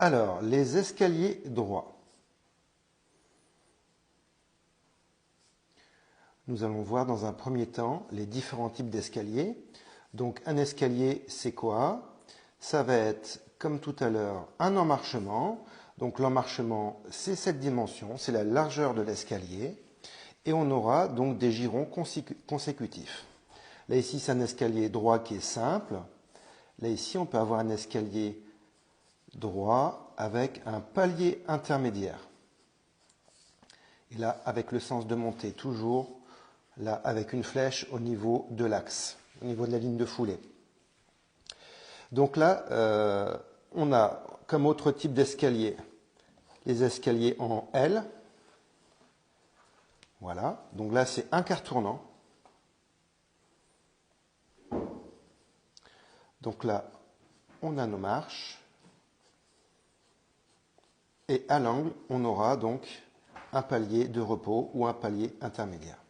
Alors, les escaliers droits. Nous allons voir dans un premier temps les différents types d'escaliers. Donc un escalier, c'est quoi? Ça va être, comme tout à l'heure, un emmarchement. Donc l'emmarchement, c'est cette dimension, c'est la largeur de l'escalier. Et on aura donc des girons consécutifs. Là ici, c'est un escalier droit qui est simple. Là ici, on peut avoir un escalier droit avec un palier intermédiaire. Et là, avec le sens de montée, toujours là avec une flèche au niveau de l'axe, au niveau de la ligne de foulée. Donc là, on a comme autre type d'escalier les escaliers en L. Voilà, donc là c'est un quart tournant. Donc là, on a nos marches. Et à l'angle, on aura donc un palier de repos ou un palier intermédiaire.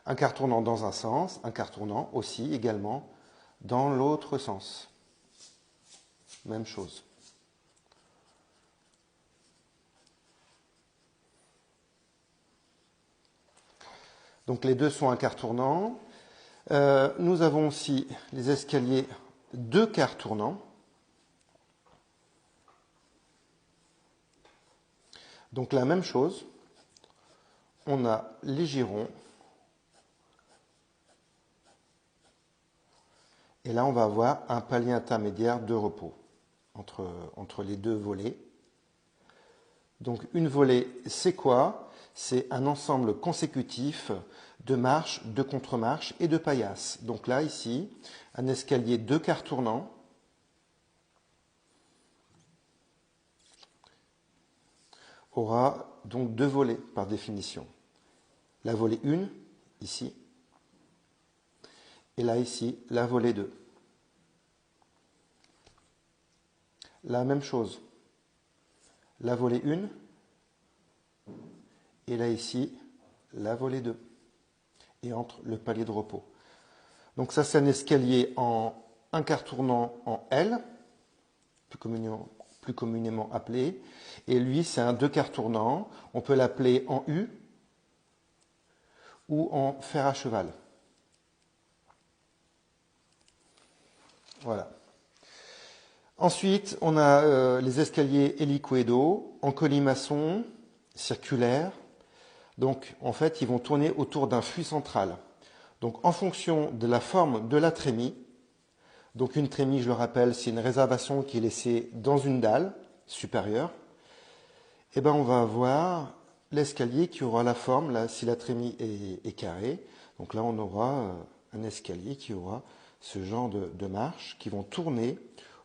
Un quart tournant dans un sens, un quart tournant aussi également dans l'autre sens. Même chose. Donc les deux sont un quart tournant. Nous avons aussi les escaliers deux quarts tournants. Donc la même chose. On a les girons. Et là, on va avoir un palier intermédiaire de repos entre les deux volets. Donc une volée, c'est quoi? C'est un ensemble consécutif de marches, de contre-marches et de paillasses. Donc là, ici, un escalier deux quarts tournants. Aura donc deux volées par définition. La volée 1, ici, et là, ici, la volée 2. La même chose. La volée 1, et là, ici, la volée 2. Et entre le palier de repos. Donc ça, c'est un escalier en un quart tournant en L, plus communément appelé. Et lui, c'est un deux quarts tournant. On peut l'appeler en U ou en fer à cheval. Voilà. Ensuite, on a les escaliers hélicoïdaux en colimaçon circulaire. Donc, en fait, ils vont tourner autour d'un flux central. Donc, en fonction de la forme de la trémie, donc une trémie, je le rappelle, c'est une réservation qui est laissée dans une dalle supérieure, et ben, on va avoir l'escalier qui aura la forme, là, si la trémie est carrée. Donc là, on aura un escalier qui aura ce genre de marches qui vont tourner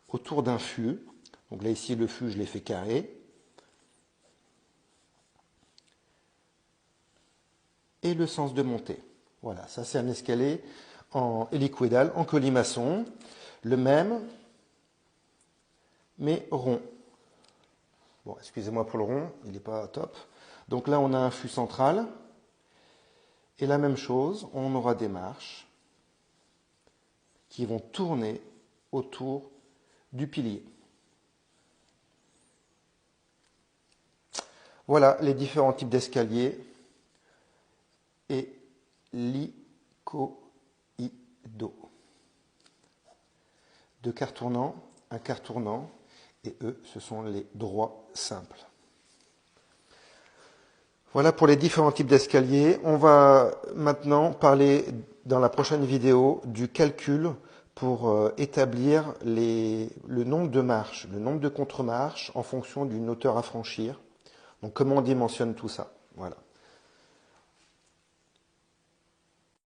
autour d'un fût. Donc là, ici, le fût, je l'ai fait carré. Et le sens de montée. Voilà, ça c'est un escalier en hélicoïdal, en colimaçon. Le même, mais rond. Bon, excusez-moi pour le rond, il n'est pas top. Donc là, on a un fût central. Et la même chose, on aura des marches qui vont tourner autour du pilier. Voilà les différents types d'escaliers. Hélicoïdaux. Deux quarts tournants, un quart tournant, et eux, ce sont les droits simples. Voilà pour les différents types d'escaliers. On va maintenant parler dans la prochaine vidéo du calcul pour établir le nombre de marches, le nombre de contre-marches en fonction d'une hauteur à franchir. Donc comment on dimensionne tout ça. Voilà.